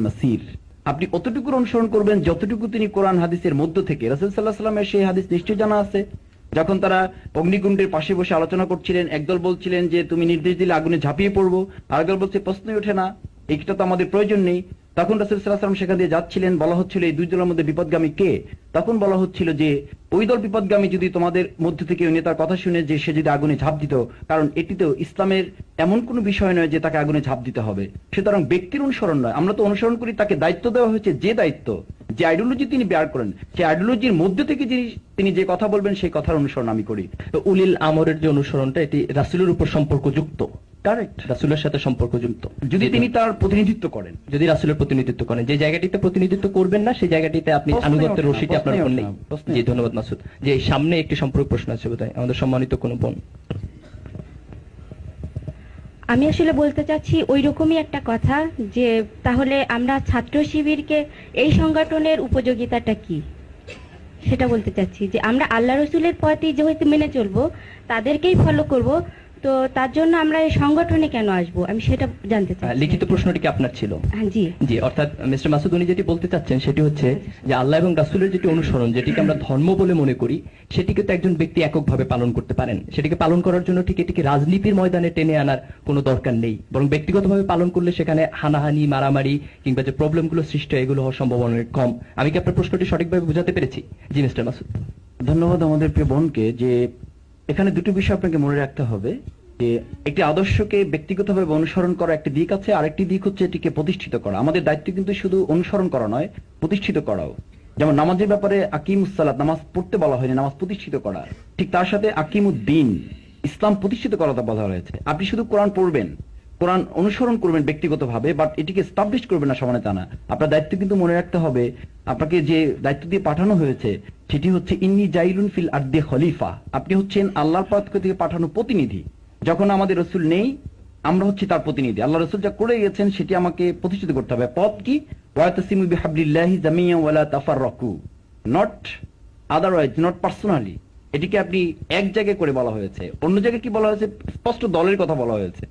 মাসির, আপনি অতটুকুর অনুসরণ করবেন যতটুকু তিনি কোরআন হাদিসের মধ্য থেকে, রাসূল সাল্লাল্লাহু আলাইহি ওয়াসাল্লামের সেই হাদিস নিশ্চয় জানা আছে। যখন তারা অগ্নিকুণ্ডের পাশে বসে আলোচনা করছিলেন, একদল বলছিলেন যে তুমি নির্দেশ দিলে আগুনে ঝাঁপিয়ে পড়বো, আরেকদল বলছে প্রশ্নই ওঠে না, এইটা তো আমাদের প্রয়োজন নেই। তখন রাসূল সাল্লাল্লাহু আলাইহি ওয়াসাল্লাম সেখান দিয়ে যাচ্ছিলেন, বলা হচ্ছিল এই দুই দলের মধ্যে বিপদগামী কে? তখন বলা হচ্ছিল যে ওই দল বিপদগামী যদি তোমাদের মধ্য থেকে ওই নেতার কথা শুনে যে সে যদি আগুনে ঝাঁপ দিত, কারণ এটি তো ইসলামের এমন কোনো বিষয় নয় যে তাকে আগুনে ঝাঁপ দিতে হবে। সুতরাং ব্যক্তির অনুসরণ নয়, আমরা তো অনুসরণ করি, তাকে দায়িত্ব দেওয়া হয়েছে, যে দায়িত্ব, যে আইডিওলজি তিনি বেয়ার করেন, সেই আইডিওলজির মধ্যে থেকে তিনি যে কথা বলবেন সেই কথার অনুসরণ আমি করি। তো উলিল আমরের যে অনুসরণটা, এটি রাসূলের উপর সম্পর্কযুক্ত, কারেক্ট, রাসূলের সাথে সম্পর্কযুক্ত, যদি তিনি তার প্রতিনিধিত্ব করেন, যদি রাসূলের প্রতিনিধিত্ব করেন। যে জায়গাটিতে প্রতিনিধিত্ব করবেন না সেই জায়গাটিতে আপনি আনুগত্যের রশিটি আপনার উপর নেই। জি ধন্যবাদ মাসুদ। যে সামনে একটি সম্পর্ক প্রশ্ন আছে বোধহয় আমাদের সম্মানিত কোন বোন। আমি আসলে বলতে চাচ্ছি ওই রকমই একটা কথা, যে তাহলে আমরা ছাত্র শিবিরকে এই সংগঠনের উপযোগিতাটা কি সেটা বলতে চাচ্ছি, যে আমরা আল্লাহ রসুলের পথই যেহেতু মেনে চলবো, তাদেরকেই ফলো করব, তো তার জন্য আমরা এই সংগঠনে কেন আসবো, আমি সেটা জানতে চাই। লিখিত প্রশ্নটি কি আপনার ছিল? জি জি, অর্থাৎ মিস্টার মাসুদ উনি যেটি বলতে চাচ্ছেন সেটি হচ্ছে যে আল্লাহ এবং রাসূলের যেটি অনুসরণ, যেটিকে আমরা ধর্ম বলে মনে করি, সেটিকে তো একজন ব্যক্তি এককভাবে পালন করতে পারেন। সেটিকে পালন করার জন্য ঠিক এটিকে রাজনীতির ময়দানে টেনে আনার কোনো দরকার নেই, বরং ব্যক্তিগতভাবে পালন করলে সেখানে হানাহানি, মারামারি কিংবা যে প্রবলেমগুলো সৃষ্টি হয় এগুলো হওয়ার সম্ভাবনা অনেক কম। আমি কি আপনার প্রশ্নটি সঠিকভাবে বোঝাতে পেরেছি? জি মিস্টার মাসুদ। ধন্যবাদ আমাদের প্রিয় বোনকে। যে এখানে দুটো বিষয় আপনাকে মনে রাখতে হবে, যে একটি আদর্শকে ব্যক্তিগতভাবে অনুসরণ করা একটি দিক আছে, আরেকটি দিক হচ্ছে এটিকে প্রতিষ্ঠিত করা। আমাদের দায়িত্ব কিন্তু শুধু অনুসরণ করা নয়, প্রতিষ্ঠিত করাও। যেমন নামাজের ব্যাপারে আকিমুসসালাত, নামাজ পড়তে বলা হয়নি, নামাজ প্রতিষ্ঠিত করা। ঠিক তার সাথে আকিমুদ্দিন, ইসলাম প্রতিষ্ঠিত করাটা বলা হয়েছে। আপনি শুধু কোরআন পড়বেন, কোরআন অনুসরণ করবেন ব্যক্তিগতভাবে, বাট এটিকে এস্টাবলিশ করবেন না সমানে তা না। আপনার দায়িত্ব কিন্তু মনে রাখতে হবে, আপনাকে যে দায়িত্ব দিয়ে পাঠানো হয়েছে সেটি হচ্ছে ইন্নী জাইলুন ফিল আরদি খলিফা, আপনি হচ্ছেন আল্লাহর পক্ষ থেকে পাঠানো প্রতিনিধি। যখন আমাদের রসুল নেই, আমরা হচ্ছি তার প্রতিনিধি। আল্লাহ রসুল যা করে গেছেন সেটি আমাকে প্রতিষ্ঠিত করতে হবে। পথ কি? ওয়াতাসিমু বিহাবলিল্লাহি জামিআন ওয়ালা তাফাররাকু, নট আদারওয়াইজ, নট পার্সোনালি। এটিকে আপনি এক জায়গায় করে বলা হয়েছে। অন্য জায়গায় কি বলা হয়েছে? স্পষ্ট দলের কথা বলা হয়েছে।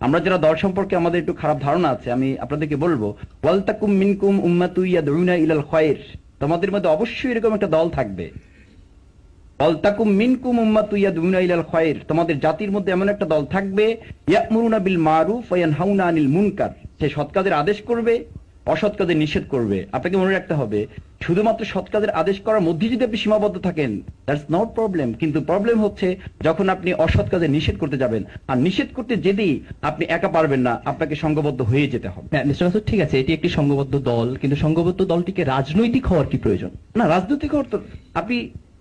আমরা যারা দল সম্পর্কে আমাদের একটু খারাপ ধারণা আছে, আমি আপনাদেরকে বলবো, ওয়ালতাকুম মিনকুম উম্মাতুন ইয়াদউনা ইলাল খায়র, তোমাদের মধ্যে অবশ্যই এরকম একটা দল থাকবে। ওয়ালতাকুম মিনকুম উম্মাতুন ইয়াদউনা ইলাল খায়র, তোমাদের জাতির মধ্যে এমন একটা দল থাকবে, ইয়া'মুরুনা বিল মারুফ ওয়া ইয়ানহাউনা আনিল মুনকার, সে সৎ কাজের আদেশ করবে, অসৎ কাজের নিষেধ করবে। আপনাকে মনে রাখতে হবে, শুধুমাত্র সৎ কাজের আদেশ করার মধ্যে যদি আপনি সীমাবদ্ধ থাকেন, দ্যাটস নট প্রবলেম। কিন্তু প্রবলেম হচ্ছে যখন আপনি অসৎ কাজে নিষেধ করতে যাবেন, আর নিষেধ করতে যেতেই আপনি একা পারবেন না, আপনাকে সংঘবদ্ধ হয়ে যেতে হবে। হ্যাঁ মিস্টার মাসুদ, ঠিক আছে, এটি একটি সংঘবদ্ধ দল, কিন্তু সংঘবদ্ধ দলটিকে রাজনৈতিক হওয়ার কি প্রয়োজন? না, রাজনৈতিক অর্থ আপনি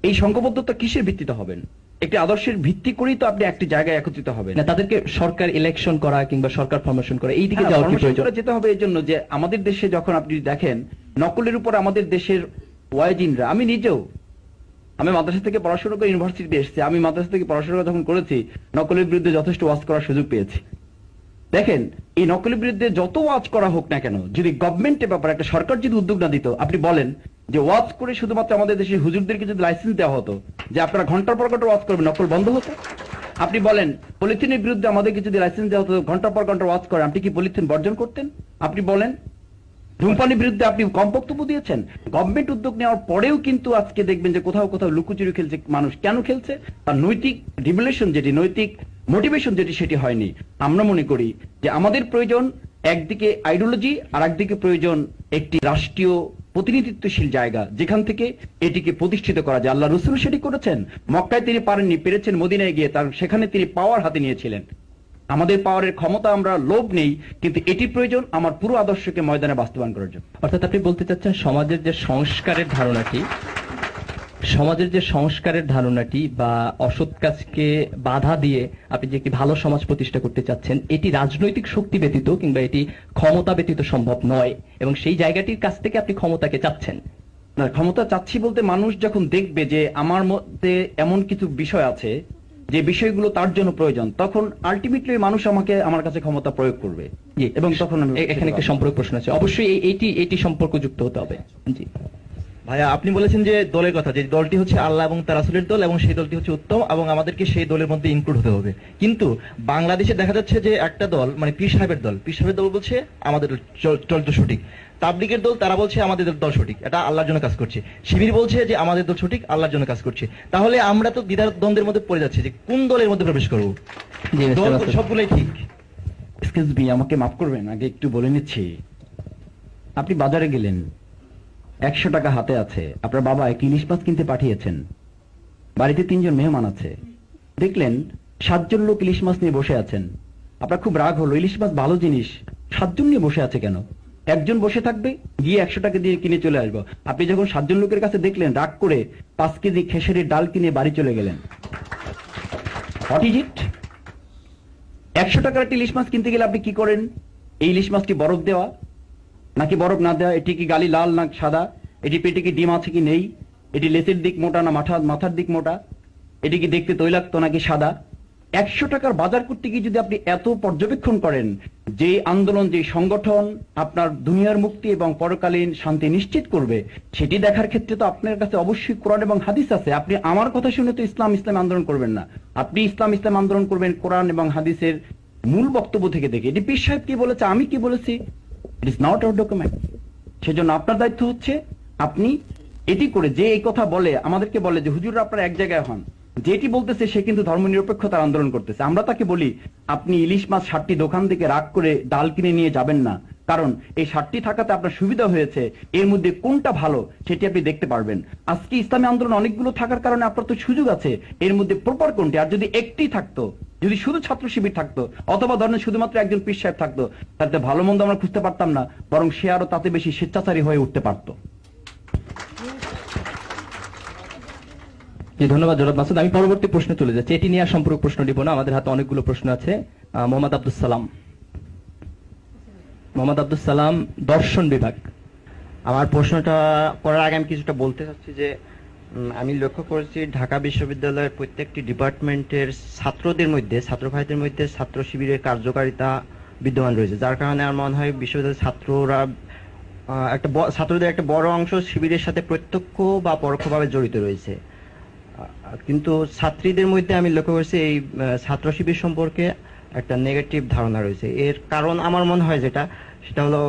এই সংঘবদ্ধতা কিসের ভিত্তিতে হবেন? একটি আদর্শের ভিত্তি করেই তো আপনি একটি জায়গায় একত্রিত হবেন না, তাদেরকে সরকার ইলেকশন করা কিংবা সরকার ফরমেশন করা এই দিকে যাওয়ার কি প্রয়োজন? যেতে হবে এই জন্য যে আমাদের দেশে যখন আপনি দেখেন নকলের উপর আমাদের দেশের ওয়াইজিনরা, আমি নিজেও, আমি মাদ্রাসা থেকে পড়াশোনা করে ইউনিভার্সিটিতে এসেছি, আমি মাদ্রাসা থেকে পড়াশোনা যখন করেছি নকলের বিরুদ্ধে যথেষ্ট ওয়াজ করার সুযোগ পেয়েছি। দেখেন, এই নকলের বিরুদ্ধে যত ওয়াজ করা হোক না কেন, যদি গভর্নমেন্টের ব্যাপারে একটা সরকার যদি উদ্যোগ না দিত, আপনি বলেন যে ওয়াজ করে শুধুমাত্র আমাদের দেশের হুজুরদেরকে যদি লাইসেন্স দেওয়া হতো যে আপনারা ঘন্টার পর ঘন্টা ওয়াজ করবেন, নকল বন্ধ হতো। আপনি বলেন পলিথিনের বিরুদ্ধে আমাদেরকে যদি লাইসেন্স দেওয়া হতো, ঘন্টার পর ঘন্টা ওয়াজ করেন, আপনি কি পলিথিন বর্জন করতেন? আপনি বলেন ধূমপানের বিরুদ্ধে আপনি কম বক্তব্য দিয়েছেন। গভর্নমেন্ট উদ্যোগ নেওয়ার পরেও কিন্তু আজকে দেখবেন যে কোথাও কোথাও লুকোচুরি খেলছে মানুষ। কেন খেলছে? তার নৈতিক রিভলিউশন যেটি, নৈতিক মোটিভেশন যেটি, সেটি হয়নি। আমরা মনে করি যে আমাদের প্রয়োজন একদিকে আইডিওলজি, আর একদিকে প্রয়োজন একটি রাষ্ট্রীয় প্রতিনিধিত্বশীল জায়গা যেখান থেকে এটিকে প্রতিষ্ঠিত করা যায়। আল্লাহ রসুল সেটি করেছেন। মক্কায় তিনি পারেননি, পেরেছেন মদিনায় গিয়ে, তার সেখানে তিনি পাওয়ার হাতে নিয়েছিলেন। আমাদের পাওয়ারের ক্ষমতা, আমরা লোভ নেই, কিন্তু এটি প্রয়োজন আমার পুরো আদর্শকে ময়দানে বাস্তবায়ন করার জন্য। অর্থাৎ আপনি বলতে চাচ্ছেন সমাজের যে সংস্কারের ধারণাটি বা অসৎ কাজকে বাধা দিয়ে আপনি যে একটি ভালো সমাজ প্রতিষ্ঠা করতে চাচ্ছেন, এটি রাজনৈতিক শক্তি ব্যতীত কিংবা এটি ক্ষমতা ব্যতীত সম্ভব নয়, এবং সেই জায়গাটির কাছ থেকে আপনি ক্ষমতাকে চাচ্ছেন। না, ক্ষমতা চাচ্ছি বলতে মানুষ যখন দেখবে যে আমার মধ্যে এমন কিছু বিষয় আছে যে বিষয়গুলো তার জন্য প্রয়োজন, তখন আলটিমেটলি মানুষ আমার কাছে ক্ষমতা প্রয়োগ করবে। এবং তখন আমি এখানে একটা সম্পর্ক প্রশ্ন আছে, অবশ্যই এটি সম্পর্কযুক্ত হতে হবে। জি ভাইয়া আপনি বলেছেন যে দলের কথা, যে দলটি হচ্ছে আল্লাহ এবং তার রাসূলের দল এবং সেই দলটি হচ্ছে উত্তম এবং আমাদেরকে সেই দলের মধ্যে ইনক্লুড হতে হবে। কিন্তু বাংলাদেশে দেখা যাচ্ছে যে একটা দল, মানে পীর সাহেবের দল বলছে আমাদের দল তো সঠিক, তাবলিগের দল তারা বলছে আমাদের দল সঠিক, এটা আল্লাহর জন্য কাজ করছে, শিবির বলছে যে আমাদের দল সঠিক, আল্লাহর জন্য কাজ করছে। তাহলে আমরা তো দ্বিধার দ্বন্দ্বের মধ্যে পড়ে যাচ্ছি যে কোন দলের মধ্যে প্রবেশ করবো। জি, মিস্টার দল মাসুদ। সবগুলোই ঠিক। এক্সকিউজ মি, আমাকে মাফ করবেন, আগে একটু বলে নিচ্ছি। আপনি বাজারে গেলেন, 100 টাকা হাতে আছে, আপনার বাবা এক ইলিশ মাছ কিনতে পাঠিয়েছেন, বাড়িতে 3 জন মেহমান আছে, দেখলেন 7 জন লোক ইলিশ মাছ নিয়ে বসে আছেন। আপনার খুব রাগ হলো, ইলিশ মাছ ভালো জিনিস, 7 জন নিয়ে বসে আছে কেন? একজন বসে থাকবে, গিয়ে 100 টাকা দিয়ে কিনে চলে আসবো। আপনি যখন 7 জন লোকের কাছে দেখলেন, রাগ করে 5 কেজি খেসারির ডাল কিনে বাড়ি চলে গেলেন। What is it? 100 টাকার একটা ইলিশ মাছ কিনতে গেলে আপনি কি করেন? এই ইলিশ মাছটি বরফ দেওয়া নাকি বরফ না দেওয়া, এটি কি গালি লাল না সাদা, এটি পেটে কি ডিম আছে কি নেই, এটি লেজের দিক মোটা না মাথার দিক মোটা, এটি কি দেখতে তৈলাক্ত নাকি সাদা। 100 টাকার বাজার করতে গিয়ে যদি আপনি এত পর্যবেক্ষণ করেন, যে আন্দোলন, যে সংগঠন আপনার দুনিয়ার মুক্তি এবং পরকালীন শান্তি নিশ্চিত করবে, সেটি দেখার ক্ষেত্রে তো আপনার কাছে অবশ্যই কোরআন এবং হাদিস আছে। আপনি আমার কথা শুনে তো ইসলাম আন্দোলন করবেন না, আপনি ইসলাম আন্দোলন করবেন কোরআন এবং হাদিসের মূল বক্তব্য থেকে দেখে। এটি পীর সাহেব কি বলেছে, আমি কি বলেছি, it is not our document. সেজন্য আপনার দায়িত্ব হচ্ছে আপনি এটি করে, যে এই কথা বলে আমাদেরকে বলে যে হুজুররা আপনারা এক জায়গায় হন, যেটি বলতেছে সে কিন্তু ধর্মনিরপেক্ষতার আন্দোলন করতেছে। আমরা তাকে বলি আপনি ইলিশ মাছ 60টি দোকান থেকে রাগ করে ডাল কিনে নিয়ে যাবেন না, কারণ এই 60টি থাকাতে আপনার সুবিধা হয়েছে, এর মধ্যে কোনটা ভালো সেটি আপনি দেখতে পারবেন। আজকে ইসলামী আন্দোলন অনেকগুলো থাকার কারণে আপনার তো সুযোগ আছে এর মধ্যে প্রপার কোনটি। আর যদি একটি থাকতো, যদি শুধু ছাত্র শিবির থাকতো, অথবা ধরেন শুধুমাত্র একজন পীর সাহেব থাকতো, তাতে ভালো মন্দ আমরা খুঁজতে পারতাম না, বরং সে আরো তাতে বেশি স্বেচ্ছাচারী হয়ে উঠতে পারতো। জি, ধন্যবাদ জনাব মাসুদ। আমি পরবর্তী প্রশ্নে চলে যাচ্ছি, এটি নিয়ে আর সম্পূর্ণ প্রশ্ন দিব না, আমাদের হাতে অনেকগুলো প্রশ্ন আছে। মোহাম্মদ আব্দুল সালাম। মোহাম্মদ আব্দুল সালাম, দর্শন বিভাগ। আমার প্রশ্নটা করার আগে আমি কিছুটা বলতে চাচ্ছি যে আমি লক্ষ্য করেছি ঢাকা বিশ্ববিদ্যালয়ের প্রত্যেকটি ডিপার্টমেন্টের ছাত্রদের মধ্যে, ছাত্র ভাইদের মধ্যে ছাত্র শিবিরের কার্যকারিতা বিদ্যমান রয়েছে, যার কারণে আমার মনে হয় বিশ্ববিদ্যালয়ের ছাত্রদের একটা বড় অংশ শিবিরের সাথে প্রত্যক্ষ বা পরোক্ষভাবে জড়িত রয়েছে। কিন্তু ছাত্রীদের মধ্যে আমি লক্ষ্য করেছি এই ছাত্র শিবির সম্পর্কে একটা নেগেটিভ ধারণা রয়েছে। এর কারণ আমার মনে হয় সেটা হলো